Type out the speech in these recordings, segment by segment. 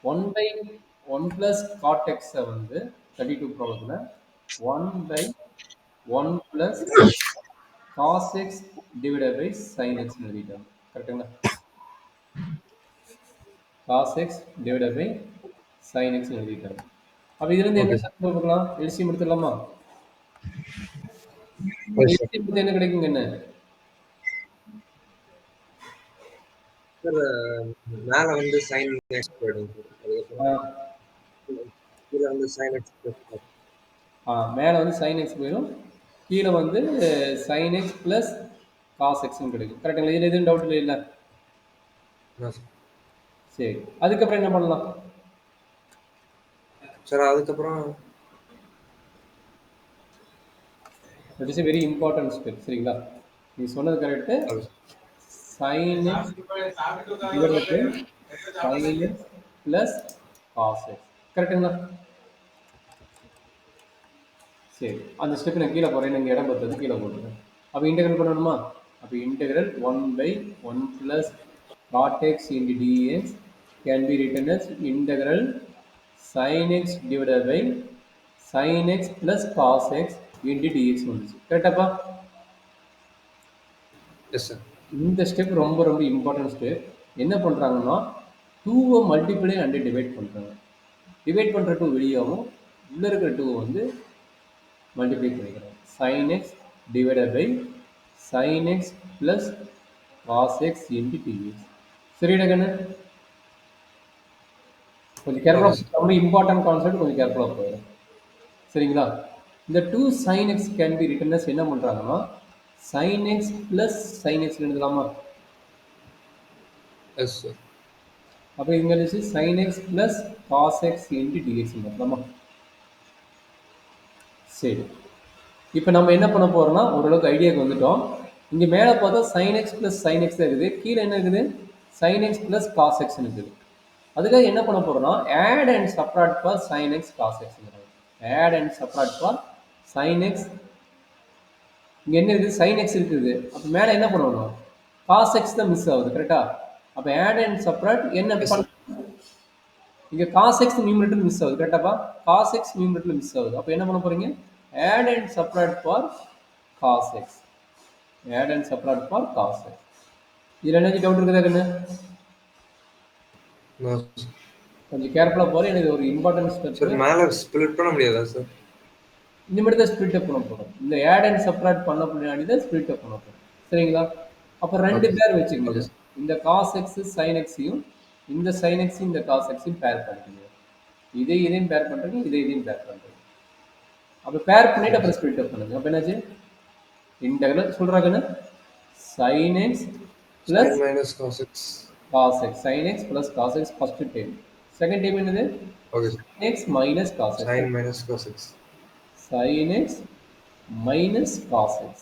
1 by 1 plus cot x வந்து 32 ப்ராப்ளத்தில் 1 by 1 plus cos x divided by sin x எழுதிட்டோம் கரெக்டுங்களா cos x divided by sin x எழுதிட்டோம் அப்போ இதுலேருந்து Okay, என்ன sir. கண்டுபிடிக்கலாம் பார்க்கலாம் எல்சிஎம் எடுத்துடலாமா Yes, sir. எல்சிஎம் எடுத்து என்ன கிடைக்குங்க என்ன Sir, மேல வந்து sin x போயிடும் sir. அதுக்கப்புறம் கீழ வந்து sin x plus மேலே வந்து sin x போயிடும் கீழே வந்து sin x plus cos x கிடைக்கும் கரெக்டுங்களா இதில் எதுவும் டவுட் இல்லை no, sir. சரி அதுக்கப்புறம் என்ன பண்ணலாம் Sir, அதுக்கப்புறம் that is a very important step சரிங்களா நீ சொன்னது correct okay, sir. sin x divided by sin x plus cos x கரெக்டுங்களா சரி அந்த ஸ்டெப் நான் கீழே போகிறேன் நீங்கள் இடம் பத்தது கீழே போட்டுருக்கேன் அப்போ இன்டெகிரல் பண்ணணுமா அப்போ integral 1 by 1 plus cot x into dx can be written as integral sin x divided by sin x plus cos x into dx வந்துச்சு கரெக்டாப்பா Yes, sir. இந்த ஸ்டெப் ரொம்ப ரொம்ப இம்பார்ட்டன்ட் ஸ்டெப் என்ன பண்ணுறாங்கன்னா டூவை மல்டிப்ளை அண்ட் டிவைட் பண்ணுறாங்க divide பண்ணுற two வெளியாகவும் உள்ளே இருக்கிற டூ வந்து மல்டிப்ளை பண்ணிக்கிறோம் sin x divided by sin x plus cos x into dx சரிடா கண்ணு கொஞ்சம் Okay, sir. கேர்ஃபுல்லாக ரொம்ப இம்பார்ட்டன்ட் கான்செப்ட் கொஞ்சம் கேர்ஃபுல்லாக போயிடும் சரிங்களா இந்த two sin x can B written as என்ன பண்ணுறாங்கன்னா sin x plus sin x எழுதலாமா Yes, sir. அப்போ இங்கே இருந்துச்சு sin x plus cos x into dx பண்ணலாமா சரி இப்போ நம்ம என்ன பண்ண போறோம்னா ஓரளவுக்கு ஐடியாவுக்கு வந்துட்டோம் இங்கே மேலே பார்த்தா sin x plus sin x தான் இருக்குது கீழே என்ன இருக்குது sin x plus cos x இருக்குது அதுக்காக என்ன பண்ண போறோம்னா add and subtract for sin x cos x add and subtract for sin x இங்கே என்ன இருக்குது sin x இருக்குது அப்போ மேலே என்ன பண்ணணும் cos x தான் மிஸ் ஆகுது கரெக்டா அப்போ add and subtract என்ன Yes, sir. இங்கே cos x நியூமரேட்டர் மிஸ் ஆகுது கரெக்டாப்பா cos x நியூமரேட்டர் மிஸ் ஆகுது அப்போ என்ன பண்ண போறீங்க add and subtract for cos x add and subtract for cos x இதில் என்ன டவுட் இருக்குதா கண்ணு No, sir. கொஞ்சம் கேர்ஃபுல்லாக போகிறேன் எனக்கு ஒரு இம்பார்ட்டன்ட் Sir, ஸ்டெப்பு மேல split பண்ண முடியாதா sir? இனிமேட்டு தான் ஸ்பிளிட் அப் பண்ண போகிறோம் இந்த ஆட் அண்ட் சப்ராக்ட் பண்ண பின்னாடி தான் ஸ்பிளிட் அப் பண்ண போகிறோம் சரிங்களா அப்போ ரெண்டு Okay, sir. பேர் வச்சுக்கோங்க Okay, sir. இந்த காஸ் எக்ஸ் சைன் எக்ஸையும் இந்த சைன் எக்ஸையும் இந்த காஸ் எக்ஸையும் பேர் பண்ணிக்கோங்க இதையும் பேர் பண்ணுறீங்க இதையும் பேர் பண்ணுறீங்க அப்போ பேர் பண்ணிட்டு Okay, அப்புறம் sir. ஸ்பிளிட் அப் பண்ணுங்க அப்போ என்னாச்சு இன்டெகிரல் சொல்கிறாங்கன்னு sine x Sin plus minus cos x. Cos x sine x plus cos x first time second time என்னது Okay, sir. X minus cos x Sin minus cos x. sin x minus cos x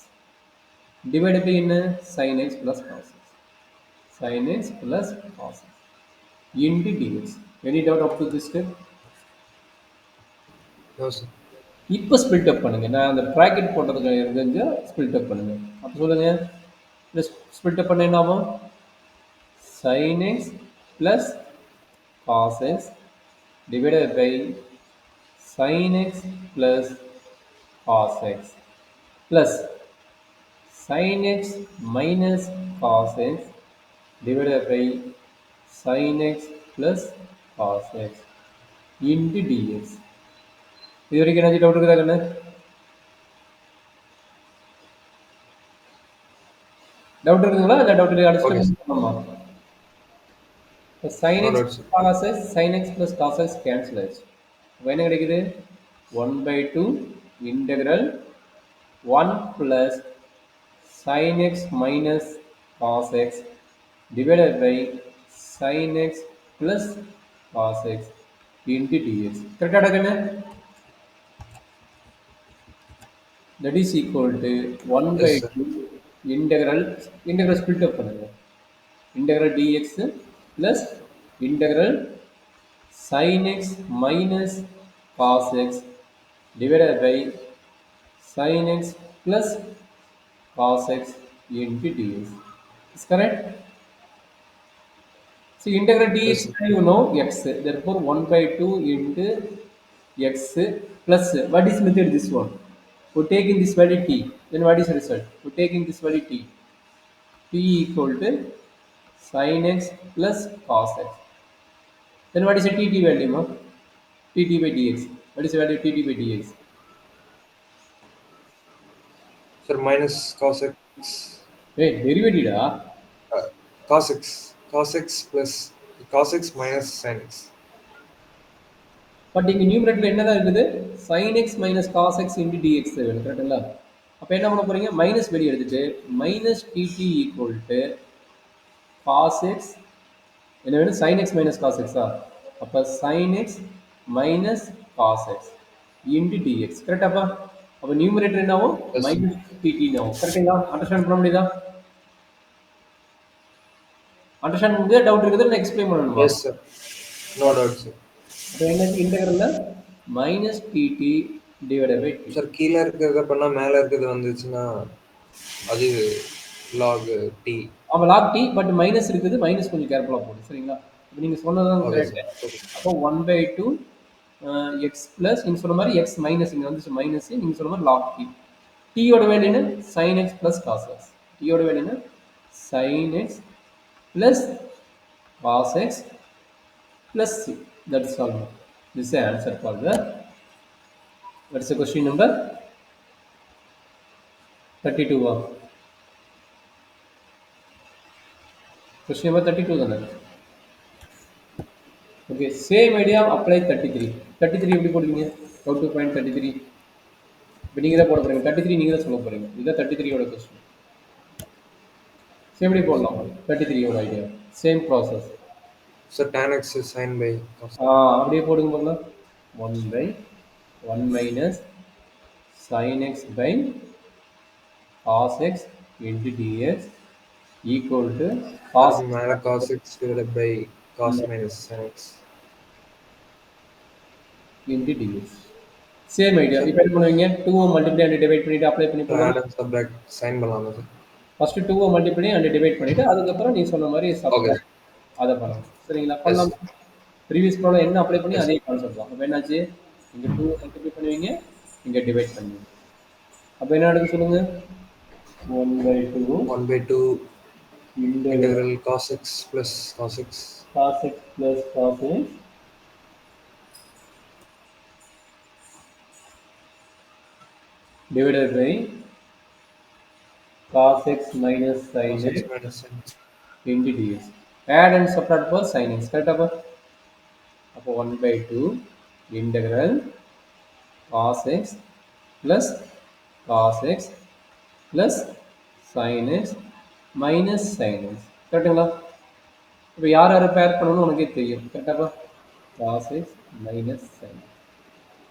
divided by என்ன sin x plus cos x sin x plus cos x into dx any doubt up to this step No, sir. இப்போ split அப் பண்ணுங்க நான் அந்த bracket போட்டதுக்கு இருந்துச்சு split அப் பண்ணுங்க அப்போ சொல்லுங்க ஸ்பிளிட் அப் பண்ண என்ன ஆகும் sin x plus cos x divided by sin x plus cos x plus sin x minus cos x divided by sin x plus cos x into dx இது வரைக்கும் என்ன டவுட் இருக்குதா கண்ணு டவுட் இருக்குதுங்களா இல்லை டவுட் இல்லை Okay, sir. அடிச்சுட்டு ஆமாம் sin No x doubt, sir. cos x sin x plus cos x cancel ஆயிடுச்சு இப்போ என்ன கிடைக்குது 1 by 2 integral 1 plus sin x minus cos x divided by sin x plus cos x into dx கரெக்டாக கண்ணு that is equal to 1 by Yes, sir. 2 integral split up பண்ணுங்க integral dx plus integral sin x minus cos x divided by sin x plus cos x into dx is correct See, integral dx Yes, sir. you know x. Therefore, 1 by 2 into x plus, what is method this one? We're taking this value t. Then what is the result? We're taking this value t. T equal to sin x plus cos x. Then what is the tt value? No? Tt by dx. What is the value tt by dx? Sir, minus cos x, Wait, derivative. uh, cos x minus sin x. But இங்க நியூமரேட்டர்ல என்னதான் இருக்குது sin x minus cos x into dx வேணும் கரெக்டுங்களா அப்போ என்ன பண்ண போறீங்க மைனஸ் வெளியே எடுத்துட்டு minus dt equal to cos x என்ன வேணும் sin x மைனஸ் காஸ் எக்ஸா அப்போ sin x minus cos x into dx கரெக்டாப்பா அப்போ நியூமரேட்டர் என்ன ஆகும் Yes, sir. மைனஸ் டிடின்னு ஆகும் கரெக்டுங்களா அண்டர்ஸ்டாண்ட் பண்ண முடியுதா அண்டர்ஸ்டாண்ட் முடியுதா டவுட் இருக்குது நான் எக்ஸ்பிளைன் பண்ணணுமா Yes, sir. No doubt, sir. அப்போ என்ன இன்டெகிரல்ல minus dt divided by t sir கீழே இருக்கிறத பண்ணா மேல இருக்கிறது வந்துச்சுன்னா அது லாக் டி. அப்போ லாக் டி பட் மைனஸ் இருக்குது மைனஸ் கொஞ்சம் கேர்ஃபுல்லாக போடும் சரிங்களா இப்போ நீங்கள் சொன்னதான் ஓகே கரெக்ட் சார். ஓகே. அப்போ 1/2 எக்ஸ் ப்ளஸ் நீங்கள் சொன்ன மாதிரி எக்ஸ் மைனஸ் இங்கே வந்துச்சு மைனஸ் நீங்கள் சொன்ன மாதிரி லாக் டி டீயோட வேல்யூ என்ன sine x plus cos x டீயோட வேல்யூ என்ன sine x plus cos x plus c that's all this is answer for the what is the question number 32 question number 32 தானே okay same idea apply 33 33 எப்படி போடுவீங்க how to find 33 இப்போ நீங்கள் தான் போட போகிறீங்க 33 நீங்கள் தான் சொல்ல போகிறீங்க இதுதான் 33யோட கொஸ்டின் சேம் எப்படி போடலாம் 33யோட idea same process sir tan x is sin by cos. அப்படியே போடுங்க போகலாம் 1/1 minus sin x by cos x into dx equal to cos அதுக்கு மேல cos x divided by cos minus sin x. into dx same idea இப்போ என்ன பண்ணுவீங்க 2 multiply and divide பண்ணிட்டு apply பண்ணி போகலாம் ஆட் அண்ட் சப்ட்ராக்ட் சைன் பண்ணலாமா sir? First 2 multiply and divide பண்ணிட்டு அதுக்கப்புறம் நீ சொன்ன மாதிரி ஓகே. சப்ட்ராக்ட் அதை பண்ணலாம் சரிங்களா பண்ணலாம் ப்ரீவியஸ் ப்ராப்ளம் என்ன அப்ளை பண்ணி அதே கான்செப்ட் தான் அப்போ என்னாச்சு இங்கே 2 மல்டிப்ளை பண்ணுவீங்க இங்கே டிவைட் பண்ணுவீங்க அப்போ என்ன நடக்குது சொல்லுங்க 1/2 1/2 இந்த integral cos x plus cos x cos x plus cos x divided by cos x minus sin cos x x minus sin x. into dx. Add and subtract for sin x. Correct அப்போ அப்போ 1/2 integral cos x plus cos x plus sin x minus sin x. கரெக்டுங்களா இப்போ யார் யார் பேர் பண்ணணும்னு உனக்கே தெரியும் கரெக்டாப்பா cos x minus sin x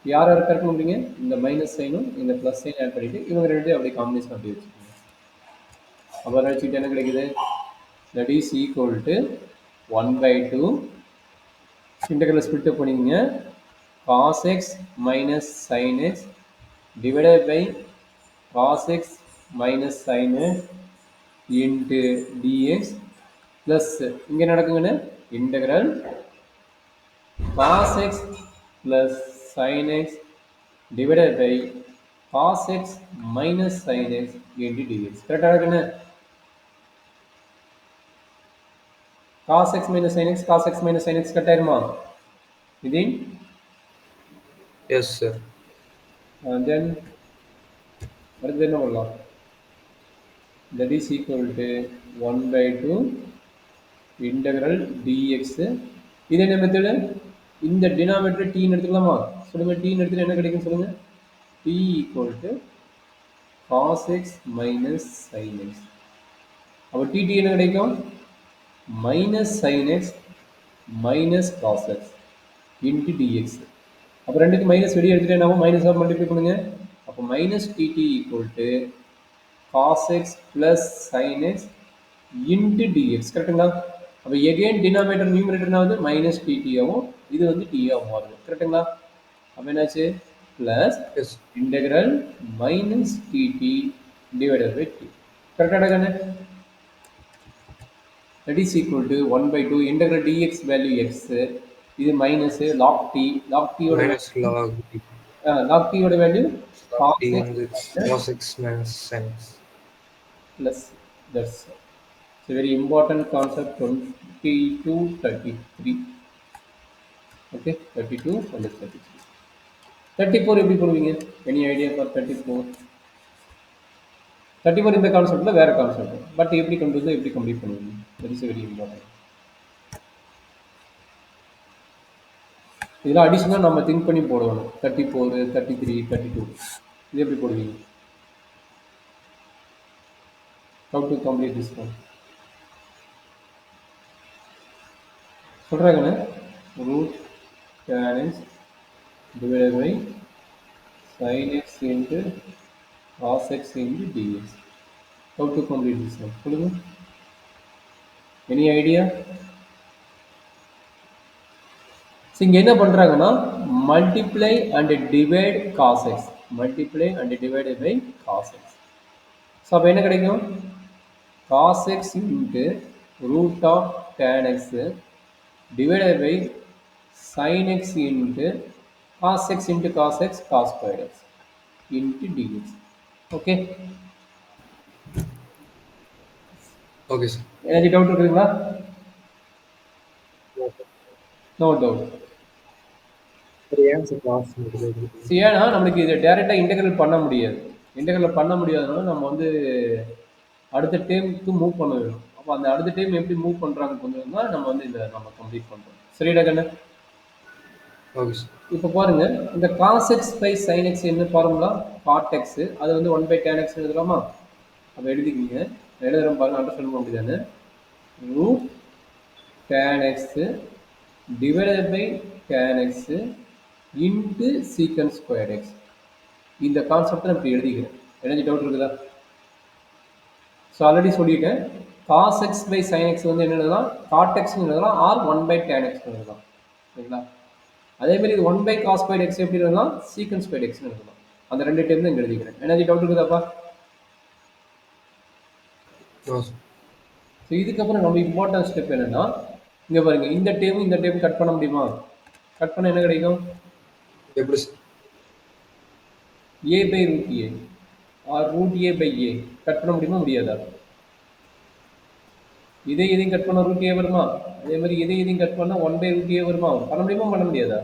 யார் யார் பேர் பண்ண முடியுங்க இந்த மைனஸ் சைனும் இந்த ப்ளஸ் சைன் ஆட் பண்ணிட்டு இவங்க ரெண்டு அப்படியே காம்பினேஷன் அப்படி வச்சுக்கோங்க அப்போ வச்சுக்கிட்டு என்ன கிடைக்குது that is equal to 1/2 integral split அப் பண்ணிக்கங்க cos x minus sin x divided by cos x minus sin x into dx plus இங்கே நடக்குங்கன்னு integral cos x plus sin x divided by cos x minus sin x into dx கரெக்டாக இருக்குன்னு cos x minus sin x cos x minus sin x கரெக்டாயிருமா within Yes, sir. and then அடுத்து என்ன பண்ணலாம் that is equal to 1/2 integral dx இது என்ன method இந்த denominator t எடுத்துக்கலாமா சொல்லுங்க t எடுத்துட்டு என்ன கிடைக்கும் சொல்லுங்க t equal to cos x minus sin x அப்போ tt என்ன கிடைக்கும் minus sin x minus cos x into dx அப்போ ரெண்டுக்கு மைனஸ் வெளியே எடுத்துட்டு என்ன மைனஸ் ஆஃப் மல்டிப்ளை பண்ணுங்க அப்போ minus dt equal to cos x plus sin x into dx கரெக்டுங்களா அப்போ எகைன் டினாமினேட்டர் நியூமரேட்டர்னா வந்து மைனஸ் டிடி ஆகும் இது வந்து டி ஆகும் மாறும் கரெக்டுங்களா அப்போ என்னாச்சு plus Yes. Integral minus dt divided by T கரெக்டாக கண்ணு that is equal to 1 by 2 integral dx value x இது மைனஸ் log t ஓட minus log t. log t ஓட value Log cos t x வந்து cos x minus sin x. plus that's it's a very important concept 22 33 okay 32 and 33 34 எப்படி போடுவீங்க any idea for 34 34 இந்த கான்செப்ட்ல வேற concept but எப்படி கொண்டு வந்து எப்படி கம்ப்ளீட் பண்ணுவீங்க that is very important இதெல்லாம் அடிஷனலாக நம்ம திங்க் பண்ணி போடணும் 34 33 32 இது எப்படி போடுவீங்க how to complete this one சொல்கிறாங்கண்ணே root tan x divided by sin x into cos x into dx how to complete this one சொல்லுங்க any idea ஸோ இங்கே என்ன பண்ணுறாங்கன்னா multiply and divide cos x multiply and divided by cos x so அப்போ என்ன கிடைக்கும் cos x into root of tan x divided by sine x into cos x into cos x cos square x into dx okay Okay, sir. Energy doubt இருக்குதுங்களா no doubt Answer class மட்டும் ஏன்னா நம்மளுக்கு இதை டேரெக்டாக integral பண்ண முடியாது integral பண்ண முடியாதனால நம்ம வந்து அடுத்த டேமுக்கு மூவ் பண்ண வேணும் அப்போ அந்த அடுத்த டைம் எப்படி மூவ் பண்ணுறாங்க கொஞ்சம் தான் நம்ம வந்து இதை நம்ம கம்ப்ளீட் பண்ணுறோம் சரிடா கண்ணு ஓகே சார். இப்போ பாருங்க இந்த cos x by sine x என்ன ஃபார்முலா காட் எக்ஸ் அது வந்து 1 பை டேன் எக்ஸ் எழுதலாமா அப்போ எழுதிக்கிங்க எழுதுகிறோம் பாருங்க அண்டர்ஸ்டாண்ட் பண்ண முடியாது root tan x divided by tan x into secant square x இந்த கான்செப்டை நான் இப்படி எழுதிக்கிறேன் எனர்ஜி டவுட் இருக்குதா ஸோ ஆல்ரெடி சொல்லிட்டேன் cos x by sine x வந்து என்ன எழுதலாம் காட் எக்ஸ்னு எழுதலாம் ஆர் 1 பை டேன் எக்ஸ் எழுதலாம் சரிங்களா அதே மாதிரி இது 1 பை காஸ் ஸ்கொயர் எக்ஸ் எப்படி எழுதலாம் சீக்கன் ஸ்கொயர் எக்ஸ்னு எழுதலாம் அந்த ரெண்டு டைம் தான் இங்கே எழுதிக்கிறேன் எனர்ஜி டவுட் இருக்குதாப்பா ஸோ இதுக்கப்புறம் நம்ம இம்பார்ட்டன்ட் ஸ்டெப் என்னன்னா இங்கே பாருங்க இந்த டைம் கட் பண்ண முடியுமா கட் பண்ண என்ன கிடைக்கும் எப்படி sir A by root A are root A by A cut பண்ண முடியுமா முடியாதா இதையும் கட் பண்ண ரூட் ஏ வருமா அதே மாதிரி இதையும் கட் பண்ண 1 பை ரூட் ஏ வருமா பண்ண முடியுமா பண்ண முடியாதா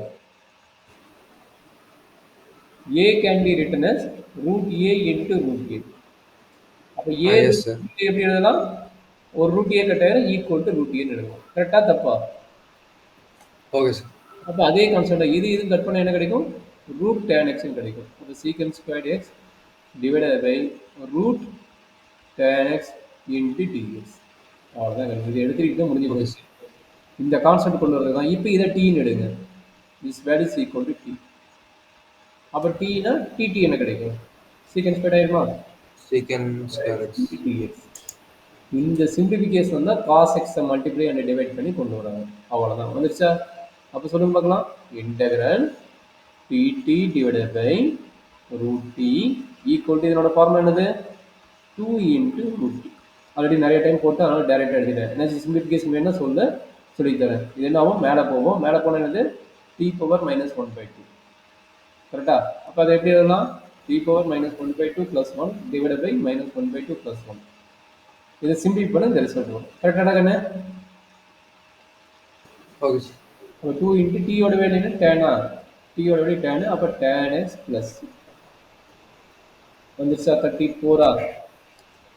A can B written as root A into root A அப்போ ஏ எப்படி எழுதலாம் ஒரு ரூட் ஏ கட் ஆயிரும் ஈக்குவல் டு ரூட் ஏன்னு எழுதலாம் கரெக்டாக தப்பா ஓகே சார் அப்போ அதே கான்செப்டாக இது கட் பண்ண என்ன கிடைக்கும் ரூட் டேன் எக்ஸ்னு கிடைக்கும் அப்போ secant squared x divided by root tan x into dx அவ்வளோதான் கிடைக்கும் இது எடுத்துக்கிட்டு முடிஞ்சு போச்சு இந்த கான்செப்ட் கொண்டு வரது தான் இப்போ இதை டீன்னு எடுங்க this value is equal to T அப்போ டீனா டிடி என்ன கிடைக்கும் சீக்கன் ஸ்கொயர்ட் ஆயிருமா சீக்கன் ஸ்கொயர் எக்ஸ் டிஎக்ஸ் இந்த சிம்பிளிஃபிகேஷன் தான் காஸ் எக்ஸை மல்டிப்ளை அண்ட் டிவைட் பண்ணி கொண்டு வராங்க அவ்வளோதான் வந்துருச்சா அப்போ சொல்லுங்க பார்க்கலாம் integral dt divided by root T equal to இதனோட ஃபார்முலா என்னது 2 இன்ட்டு ரூட் டி ஆல்ரெடி நிறைய டைம் போட்டு அதனால் டேரெக்டாக எழுதிட்டேன் என்ன சிம்பிளிஃபிகேஷன் வேணும்னா சொல்லித்தரேன் இது என்ன ஆகும் மேலே போனால் என்னது டி பவர் மைனஸ் 1/2 கரெக்டா அப்போ அதை எப்படி எழுதலாம் T power minus 1/2 plus 1 divided by minus 1/2 plus 1 இதை சிம்பிள் பண்ண இந்த ரிசல்ட் வரும் கரெக்டாக கண்ணு ஓகே சார் அப்போ 2 இன்ட்டு டீயோட வேல்யூ என்ன டேனா டீயோட வேல்யூ டேனு அப்போ டேன் எக்ஸ் ப்ளஸ் வந்துருச்சா 34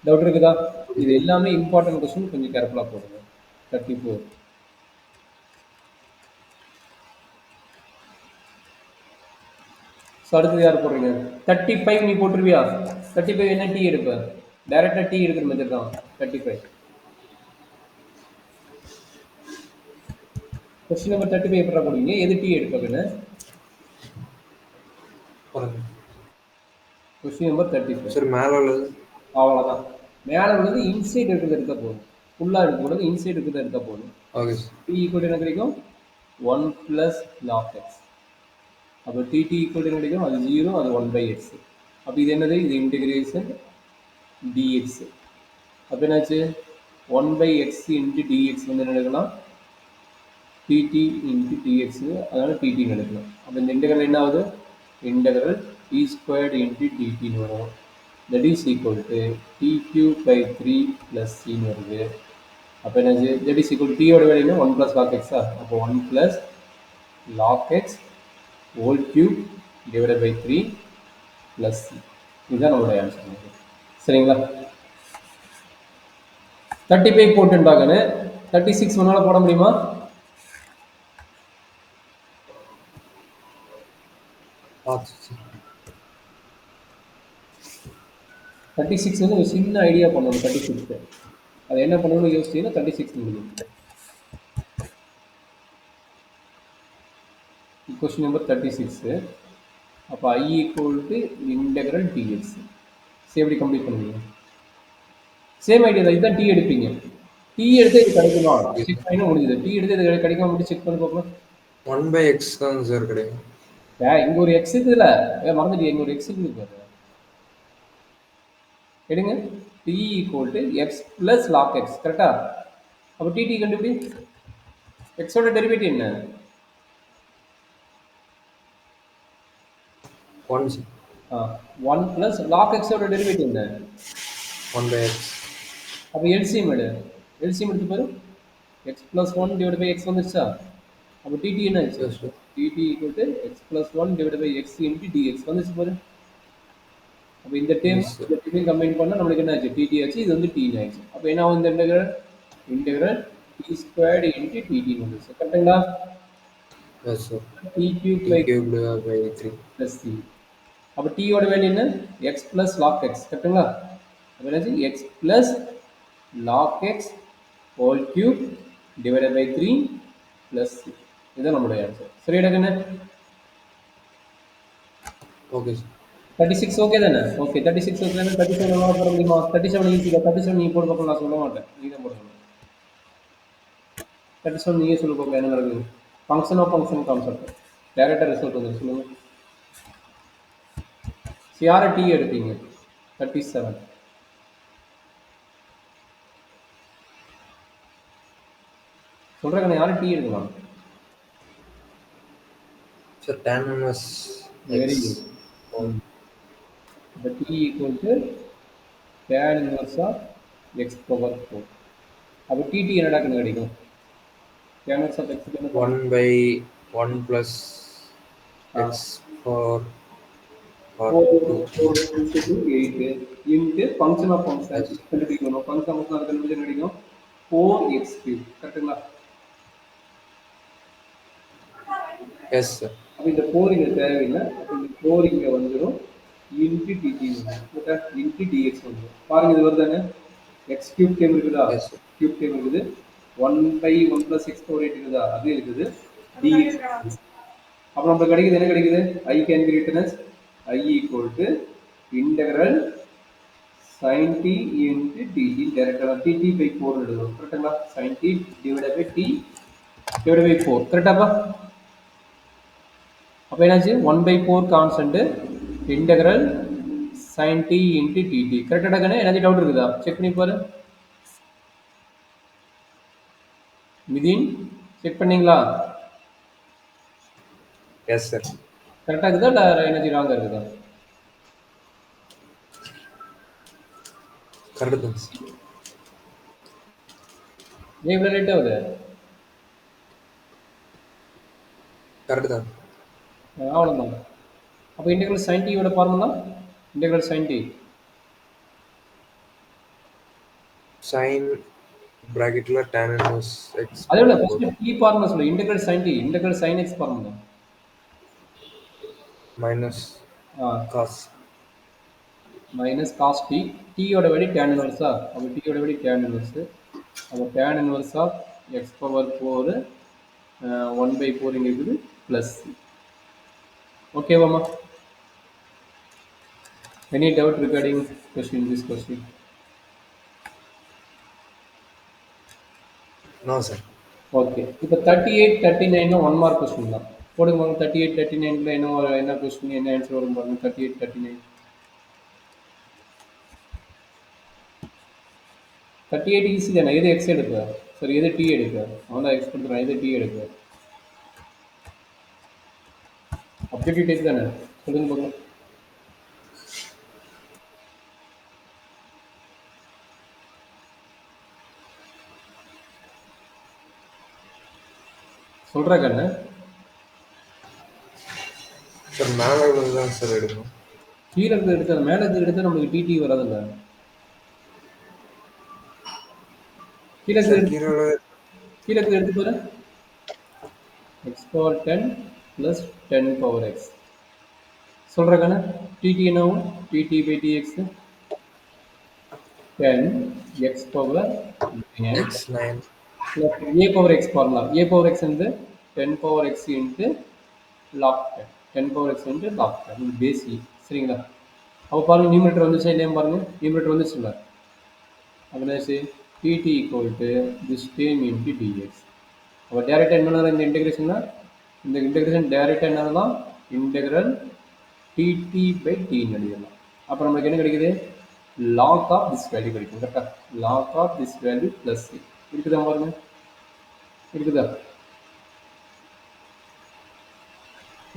டவுட் இருக்குதா இது எல்லாமே இம்பார்ட்டன்ட் கொஸ்டின் கொஞ்சம் கேர்ஃபுல்லாக போடுங்க 34 ஸோ அடுத்தது யார் போடுறீங்க 35 நீ போட்டுருவியா 35 என்ன டீ எடுப்ப டைரெக்டாக டீ எடுக்கிற மெத்தட் தான் 35 கொஸ்டின் நம்பர் 35 எப்படா போடுவீங்க எது டீ எடுப்பதுன்னு கொஸ்டின் நம்பர் 35 சார் மேலே உள்ளது அவ்வளோதான் மேலே உள்ளது இன்சைட் இருக்கிறது எடுக்க போதும் ஃபுல்லாக இருக்கக்கூடாது இன்சைட் இருக்கிறது எடுக்க போதும் ஓகே சார் டி ஈக்குவல் என்ன கிடைக்கும் 1 ப்ளஸ் லாக் எக்ஸ் அப்போ டிடி ஈக்குவல் என்ன கிடைக்கும் அது 0 அது 1/x அப்போ இது என்னது இது இன்டெகிரேஷன் dx அப்போ என்னாச்சு one by x into dx வந்து என்ன எடுக்கலாம், டிடி இன்ட்டு டிஎக்ஸ், அதனால் டிடின்னு எடுக்கலாம். அப்போ இந்த இன்டெகிரல் என்ன ஆகுது, இன்டெகிரல் டி ஸ்கொயர்டு இன்ட்டு டிடின்னு வரும். That is equal to t cube by 3 plus சின்னு வருது. அப்போ என்னாச்சு, தட் இஸ் ஈக்குவல் டியோட வேல்யூ 1 ப்ளஸ் லாக் எக்ஸா, அப்போ 1 plus log x whole cube divided by 3 plus c. இதுதான் நம்மளுடைய ஆன்சர். சரிங்களா? 35 போட்டுட்டாங்கன்னு 36 முன்னால் போட முடியுமா? பார்த்து 36 வந்து ஒரு சின்ன ஐடியா பண்ணணும். 36 அது என்ன பண்ணணும்னு யோசிச்சீங்கன்னா 36 முடியும். Question number 36. அப்போ I equal to integral dx. சரி, எப்படி கம்ப்ளீட் பண்ணுவீங்க? சேம் ஐடியா தான். இதுதான் டி எடுப்பீங்க. டி எடுத்து இது கிடைக்குமா செக் பண்ணி முடிஞ்சது. டி எடுத்து இது கிடைக்காம முடிச்சு செக் பண்ணி பார்க்கலாம். 1 by x தான் சார் கிடைக்கும். இங்க ஒரு எக்ஸ் இருக்குதுல, மறந்துட்டு இங்க ஒரு எக்ஸ் இருக்குது. எடுங்க. T equal to x plus log x. கரெக்டா? அப்போ டிடி கண்டுபிடி. எக்ஸோட டெரிவேட்டிவ் என்ன? 1 1 பிளஸ் லாக் எக்ஸோட டெரிவேட்டிவ் என்ன? 1 by x. அப்போ எல்சிஎம் எடு. எல்சிஎம் எடுத்து பாரு. X plus 1 divide by x வந்துருச்சா? அப்போ டிடி என்ன ஆச்சு? Dt equal to x plus 1 divide by x into dx வந்துச்சு பாரு. அப்போ இந்த டேம் இந்த டேமையும் கம்பைன் பண்ணால் நம்மளுக்கு என்ன ஆச்சு, டிடி ஆச்சு. இது வந்து டின்னு ஆயிடுச்சு. அப்போ என்ன ஆகும், இந்த integral integral t squared into டிடின்னு வந்துச்சு. கரெக்டுங்களா? Yes sir. T cube by 3 plus c. அப்போ டியோட வேல்யூ என்ன, எக்ஸ் ப்ளஸ் லாக் எக்ஸ். கரெக்டுங்களா? அப்போ என்னாச்சு, x plus log x whole cube divided by 3 plus c. இதுதான் நம்மளுடைய ஆன்சர். சரி எடுக்கண்ணே? Okay sir. 36 ஓகே தானே? ஓகே, 36 ஓகே தானே? 37 எவ்வளோ போட முடியுமா? 37 ஈஸி தான். 37 நீ போட்டு பார்க்கலாம், நான் சொல்ல மாட்டேன், நீ தான் போடணும். 37 நீயே சொல்ல பார்க்கலாம் என்ன நடக்குது. ஃபங்க்ஷன் ஆஃப் ஃபங்க்ஷன் கான்செப்ட் டேரெக்டாக ரிசல்ட் வந்து சொல்லுங்கள். யாரை டி எடுப்பீங்க? 37. சொல்கிறேன், யாரும் டி எடுக்கலாம் sir. tan inverse very good. The t equal to tan inverse of x power 4. அப்போ tt என்னடா கிடைக்கும்? tan inverse of x 1 by 1 plus x for 4 into function of function கண்டுபிடிக்கணும். function of function கண்டுபிடிச்சா கிடைக்கும் 4x cube. கரெக்டுங்களா? Yes sir. அப்போ இந்த 4 இங்கே தேவையில்லை. அப்போ இந்த 4 இங்கே வந்துடும். இன்ட்டு டிடி வந்துடும். இன்ட்டு டிஎக்ஸ் வந்துடும். பாருங்க, இது வருதானே? எக்ஸ் கியூப் டேம் இருக்குதா? கியூப் டேம் இருக்குது. 1 by 1 plus x power 8 இருக்குதா? அது இருக்குது. டிஎக்ஸ். அப்போ நமக்கு கிடைக்குது என்ன கிடைக்குது? I can be written as I equal to integral sin t into dt. டேரக்டாக dt by 4 எழுதுவோம். கரெக்டுங்களா? sin t divided by t divided by 4. கரெக்டாப்பா? அப்போ என்னாச்சு, 1 by 4 constant integral sin t into dt. கரெக்டாக தானே? ஏதாச்சும் டவுட் இருக்குதா? செக் பண்ணி பாரு. மிதின் செக் பண்ணீங்களா? Yes sir. கரெக்டாக இருக்குதா இல்லை ஏதாச்சும் ராங்காக இருக்குதா? கரெக்டு தான் சார். ஏன் இவ்வளோ லேட் ஆகுது? கரெக்டு தான். அவ்வளோதான். அப்போ இன்டெகிரல் sin t யோட formula integral sin t sin bracketல tan inverse x. அதே விட ஃபர்ஸ்ட் t ஃபார்முலா சொல்லு. Integral sin t integral sin x formula minus cos cos t. t யோட வேல்யூ tan இன்வெர்ஸா? அப்போ t யோட வேல்யூ tan இன்வெர்ஸ். அப்போ tan inverse of x power 4 1 by 4 இங்கே இருக்குது ப்ளஸ். ஓகேவாம்மா? Any doubt regarding question this question? No sir. Okay. இப்போ 38 39 1 mark question தான். போடுங்க 38 39 என்ன கொஸ்டின், என்ன ஆன்சர் வரும் பாருங்க. 38 39 38 ஈஸி தானே. எது எக்ஸ் எடுக்க, சரி எது டி எடுக்க, அவன் தான் எக்ஸ் கொடுத்துருவான், எது டி எடுக்க. அப்ஜெக்டிவ் டைப் தானே, சொல்லுங்க பார்க்கலாம். சொல்கிறா கண்ணு. சார் மேலே தான் சார் எடுக்கணும். கீழே இருந்து எடுத்தா, மேலே இருந்து எடுத்தால் நம்மளுக்கு டிடி வராதுல்ல. கீழே சார் இருந்து கீழே எடுத்து பாரு. X power 10 plus 10 power x சொல்கிற கண்ணு. டிடி என்னவும் dt by dx 10 x power x 9 plus a power x formula. a power x வந்து 10 power x into log 10. 10 power x into log 10. இது பேசி சரிங்களா. அப்போ பாருங்க நியூமரேட்டர் வந்துச்சா இல்லையா பாருங்க. நியூமரேட்டர் வந்துச்சுல்ல. அப்போ என்ன dt equal to this 10 into dx. அப்போ டேரெக்டாக என்ன இந்த இன்டெகிரேஷன்னா, இந்த இன்டெகிரேஷன் டேரெக்டாக என்னதான் இன்டெகிரல் dt by t எழுதிடலாம். அப்போ நம்மளுக்கு என்ன கிடைக்குது, log of this value கிடைக்கும். கரெக்டாக log of this value plus c இருக்குதா பாருங்க, இருக்குதா.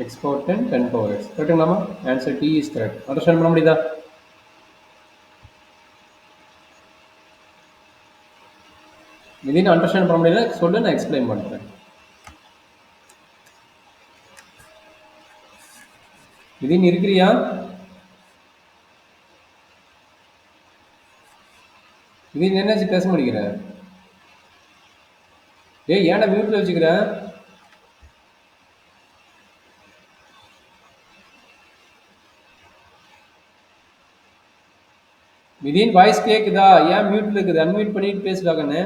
x power 10 10 power x கரெக்டுங்களாமா. Answer t is correct. Understand பண்ண முடியுதா. இதையும் அண்டர்ஸ்டாண்ட் பண்ண முடியல சொல்லு, நான் எக்ஸ்பிளைன் பண்ணுறேன். இதையும் இருக்கிறியா, இதையும் என்னாச்சு பேச முடிக்கிற. ஏய் ஏன்னா மியூட்ல வச்சுக்கிறேன். விதின் வாய்ஸ் கேக்குதா, ஏன் மியூட்ல இருக்குது, அன்மியூட் பண்ணிட்டு பேசுறாங்கன்னு.